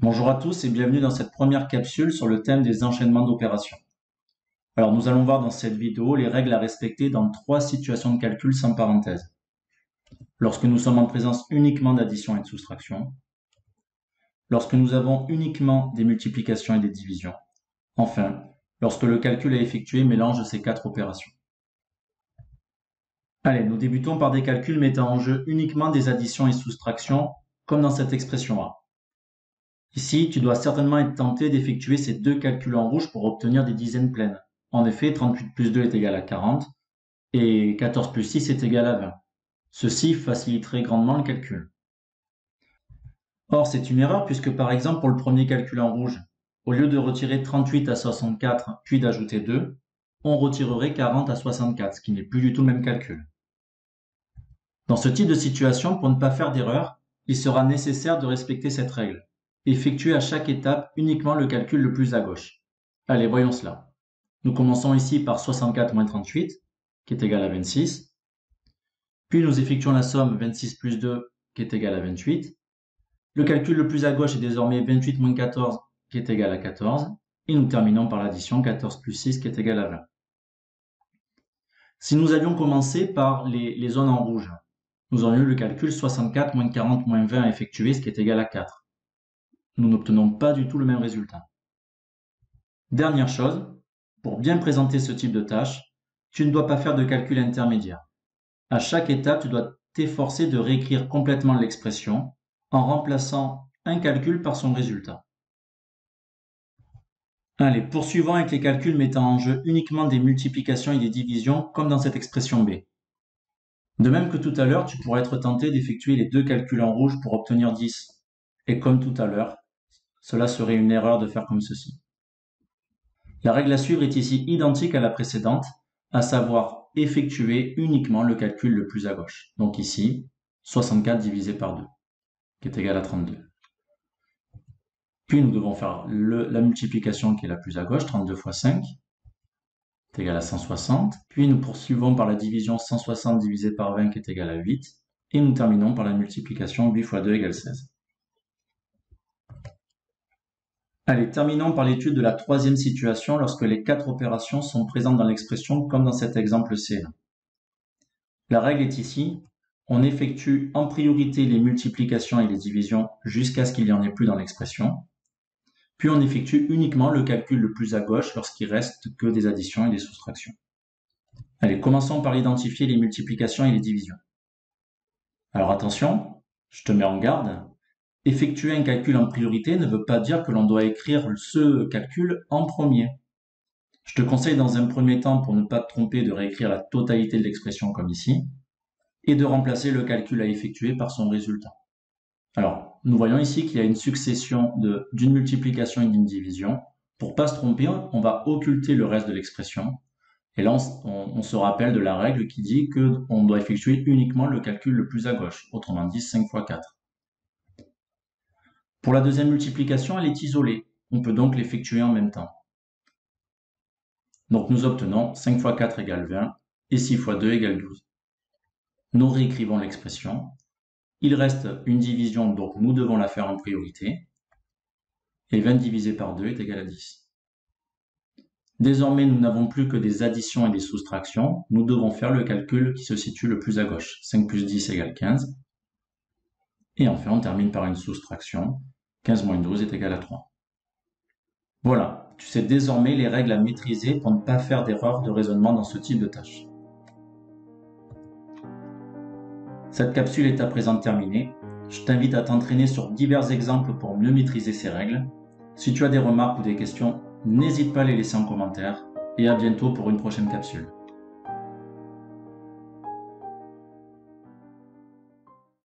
Bonjour à tous et bienvenue dans cette première capsule sur le thème des enchaînements d'opérations. Alors nous allons voir dans cette vidéo les règles à respecter dans 3 situations de calcul sans parenthèse. Lorsque nous sommes en présence uniquement d'addition et de soustraction, lorsque nous avons uniquement des multiplications et des divisions, enfin, lorsque le calcul à effectuer mélange ces 4 opérations. Allez, nous débutons par des calculs mettant en jeu uniquement des additions et soustractions, comme dans cette expression A. Ici, tu dois certainement être tenté d'effectuer ces 2 calculs en rouge pour obtenir des dizaines pleines. En effet, 38 plus 2 est égal à 40 et 14 plus 6 est égal à 20. Ceci faciliterait grandement le calcul. Or, c'est une erreur puisque par exemple pour le premier calcul en rouge, au lieu de retirer 38 à 64 puis d'ajouter 2, on retirerait 40 à 64, ce qui n'est plus du tout le même calcul. Dans ce type de situation, pour ne pas faire d'erreur, il sera nécessaire de respecter cette règle. Effectuer à chaque étape uniquement le calcul le plus à gauche. Allez, voyons cela. Nous commençons ici par 64 moins 38, qui est égal à 26. Puis nous effectuons la somme 26 plus 2, qui est égal à 28. Le calcul le plus à gauche est désormais 28 moins 14, qui est égal à 14. Et nous terminons par l'addition 14 plus 6, qui est égal à 20. Si nous avions commencé par les zones en rouge, nous aurions eu le calcul 64 moins 40 moins 20 à effectuer, ce qui est égal à 4. Nous n'obtenons pas du tout le même résultat. Dernière chose, pour bien présenter ce type de tâche, tu ne dois pas faire de calcul intermédiaire. À chaque étape, tu dois t'efforcer de réécrire complètement l'expression en remplaçant un calcul par son résultat. Allez, poursuivons avec les calculs mettant en jeu uniquement des multiplications et des divisions, comme dans cette expression B. De même que tout à l'heure, tu pourrais être tenté d'effectuer les 2 calculs en rouge pour obtenir 10. Et comme tout à l'heure, cela serait une erreur de faire comme ceci. La règle à suivre est ici identique à la précédente, à savoir effectuer uniquement le calcul le plus à gauche. Donc ici, 64 divisé par 2, qui est égal à 32. Puis nous devons faire la multiplication qui est la plus à gauche, 32 fois 5, est égal à 160. Puis nous poursuivons par la division 160 divisé par 20, qui est égal à 8. Et nous terminons par la multiplication 8 fois 2 égale 16. Allez, terminons par l'étude de la troisième situation lorsque les 4 opérations sont présentes dans l'expression comme dans cet exemple C1. La règle est ici, on effectue en priorité les multiplications et les divisions jusqu'à ce qu'il n'y en ait plus dans l'expression, puis on effectue uniquement le calcul le plus à gauche lorsqu'il reste que des additions et des soustractions. Allez, commençons par identifier les multiplications et les divisions. Alors attention, je te mets en garde. Effectuer un calcul en priorité ne veut pas dire que l'on doit écrire ce calcul en premier. Je te conseille dans un premier temps, pour ne pas te tromper, de réécrire la totalité de l'expression comme ici, et de remplacer le calcul à effectuer par son résultat. Alors, nous voyons ici qu'il y a une succession d'une multiplication et d'une division. Pour ne pas se tromper, on va occulter le reste de l'expression. Et là, on se rappelle de la règle qui dit qu'on doit effectuer uniquement le calcul le plus à gauche, autrement dit 5 fois 4. Pour la deuxième multiplication, elle est isolée. On peut donc l'effectuer en même temps. Donc nous obtenons 5 fois 4 égale 20 et 6 fois 2 égale 12. Nous réécrivons l'expression. Il reste une division, donc nous devons la faire en priorité. Et 20 divisé par 2 est égal à 10. Désormais, nous n'avons plus que des additions et des soustractions. Nous devons faire le calcul qui se situe le plus à gauche. 5 plus 10 égale 15. Et enfin, on termine par une soustraction. 15 moins 12 est égal à 3. Voilà, tu sais désormais les règles à maîtriser pour ne pas faire d'erreur de raisonnement dans ce type de tâche. Cette capsule est à présent terminée. Je t'invite à t'entraîner sur divers exemples pour mieux maîtriser ces règles. Si tu as des remarques ou des questions, n'hésite pas à les laisser en commentaire. Et à bientôt pour une prochaine capsule.